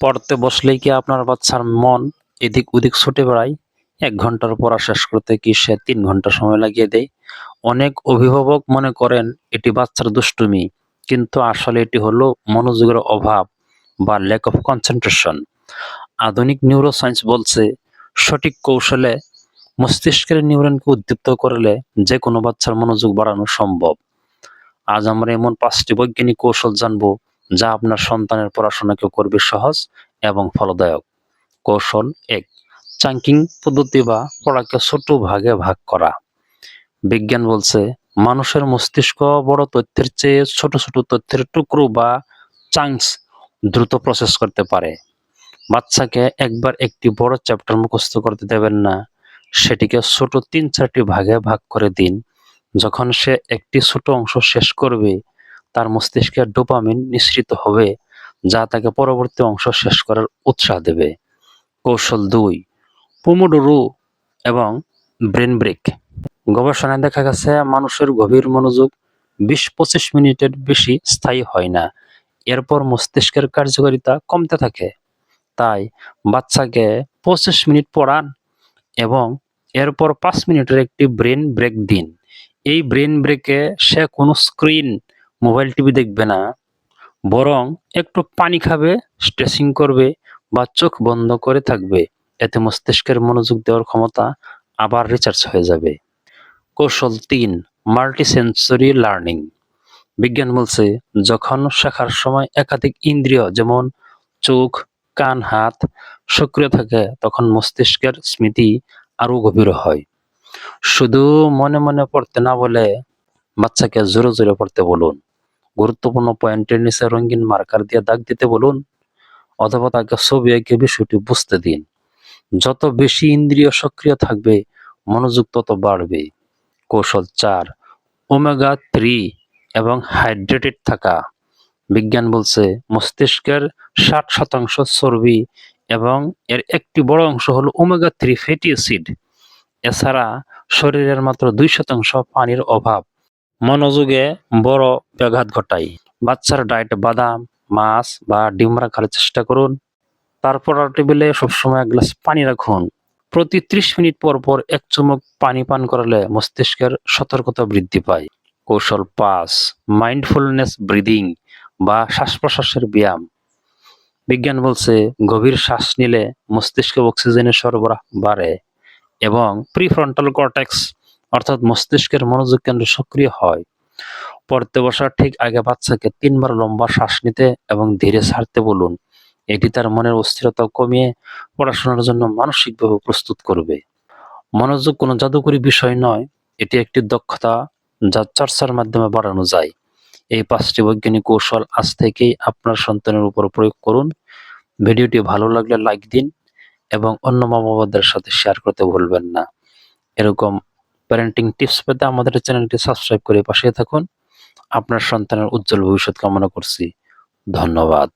পড়তে বসলেই কি আপনার বাচ্চার মন এদিক ওদিক ছুটে বেড়ায়? ১ ঘন্টার পড়া শেষ করতে কি সে ৩ ঘন্টা সময় লাগিয়ে দেয়? অনেক অভিভাবক মনে করেন এটি বাচ্চার দুষ্টুমি, কিন্তু আসলে এটি হলো মনোযোগের অভাব বা ল্যাক অফ কনসেন্ট্রেশন। আধুনিক নিউরোসায়েন্স বলছে, সঠিক কৌশলে মস্তিষ্কের নিউরনকে উদ্দীপ্ত করলে যে কোনো বাচ্চার মনোযোগ বাড়ানো সম্ভব। আজ আমরা এমন ৫টি বৈজ্ঞানিক কৌশল জানব যা আপনার সন্তানের পড়াশোনাকে করবে সহজ এবং ফলদায়ক। কৌশল ১, চাঙ্কিং পদ্ধতি বা পড়াকে ছোট ভাগে ভাগ করা। বিজ্ঞান বলছে মানুষের মস্তিষ্ক বড় তথ্যের চেয়ে ছোট ছোট তথ্যের টুকরো বা চাঙ্কস দ্রুত প্রসেস করতে পারে। বাচ্চাকে একবার একটি বড় চ্যাপ্টার মুখস্থ করতে দেবেন না, সেটিকে ছোট ৩-৪টি ভাগে ভাগ করে দিন। যখন সে একটি ছোট অংশ শেষ করবে, তার মস্তিষ্কে ডোপামিন নিঃসৃত হবে, যা তাকে পরবর্তী অংশ শেষ করার উৎসাহ দেবে। কৌশল ২, পোমোডোরো এবং ব্রেন ব্রেক। গবেষণায় দেখা গেছে মানুষের গভীর মনোযোগ ২০-২৫ মিনিটের বেশি স্থায়ী হয় না, এরপর মস্তিষ্কের কার্যকারিতা কমতে থাকে। তাই বাচ্চাকে ২৫ মিনিট পড়ান এবং এরপর ৫ মিনিটের একটি ব্রেন ব্রেক দিন। এই ব্রেন ব্রেকে সে কোনো স্ক্রিন, মোবাইল, টিভি দেখবে না, বরং একটু পানি খাবে, স্ট্রেচিং করবে বা চোখ বন্ধ করে থাকবে। এতে মস্তিষ্কের মনোযোগ দেওয়ার ক্ষমতা আবার রিচার্জ হয়ে যাবে। কৌশল ৩, মাল্টিসেন্সরি লার্নিং। বিজ্ঞান বলছে যখন শেখার সময় একাধিক ইন্দ্রিয় যেমন চোখ, কান, হাত সক্রিয় থাকে, তখন মস্তিষ্কের স্মৃতি আরও গভীর হয়। শুধু মনে মনে পড়তে না বলে বাচ্চাকে জোরে জোরে পড়তে বলুন। গুরুত্বপূর্ণ পয়েন্টের নিচে রঙিন মার্কার দিয়ে দাগ দিতে বলুন, অথবা তাকে ছবি এঁকে বিষয়টি বুঝতে দিন। যত বেশি ইন্দ্রিয় সক্রিয় থাকবে, মনোযোগ তত বাড়বে। কৌশল ৪, ওমেগা-৩ এবং হাইড্রেটেড থাকা। বিজ্ঞান বলছে মস্তিষ্কের ৬০% চর্বি এবং এর একটি বড় অংশ হলো ওমেগা-৩ ফ্যাটি অ্যাসিড। এছাড়া শরীরের মাত্র ২% পানির অভাব মনোযোগে বড় ব্যাঘাত ঘটায়। বাচ্চার ডায়েটে বাদাম, মাছ বা ডিম রাখার চেষ্টা করুন। তারপর টেবিলে সবসময় ১ গ্লাস পানি রাখুন। প্রতি ৩০ মিনিট পর পর ১ চুমুক পানি পান করালে মস্তিষ্কের সতর্কতা বৃদ্ধি পায়। কৌশল ৫, মাইন্ডফুলনেস ব্রিদিং বা শ্বাস-প্রশ্বাসের ব্যায়াম। বিজ্ঞান বলছে গভীর শ্বাস নিলে মস্তিষ্কে অক্সিজেনের সরবরাহ বাড়ে এবং প্রিফ্রন্টাল কর্টেক্স অর্থাৎ মস্তিষ্কের মনোযোগ কেন্দ্র সক্রিয় হয়। পড়তে বসার ঠিক আগে বাচ্চাকে ৩ বার লম্বা শ্বাস নিতে এবং ধীরে ছাড়তে বলুন। এটি তার মনের অস্থিরতা কমিয়ে পড়াশোনার জন্য মানসিকভাবে প্রস্তুত করবে। মনোযোগ কোনো জাদুকরী বিষয় নয়, এটি একটি দক্ষতা যা চর্চার মাধ্যমে বাড়ানো যায়। এই ৫টি বৈজ্ঞানিক কৌশল আজ থেকেই আপনার সন্তানের উপর প্রয়োগ করুন। ভিডিওটি ভালো লাগলে লাইক দিন এবং অন্য মা-বাবাদের সাথে শেয়ার করতে ভুলবেন না। এরকম প্যারেন্টিং টিপস পেতে আমাদের চ্যানেলটি সাবস্ক্রাইব করে পাশে থাকুন। আপনার সন্তানের উজ্জ্বল ভবিষ্যৎ কামনা করছি। ধন্যবাদ।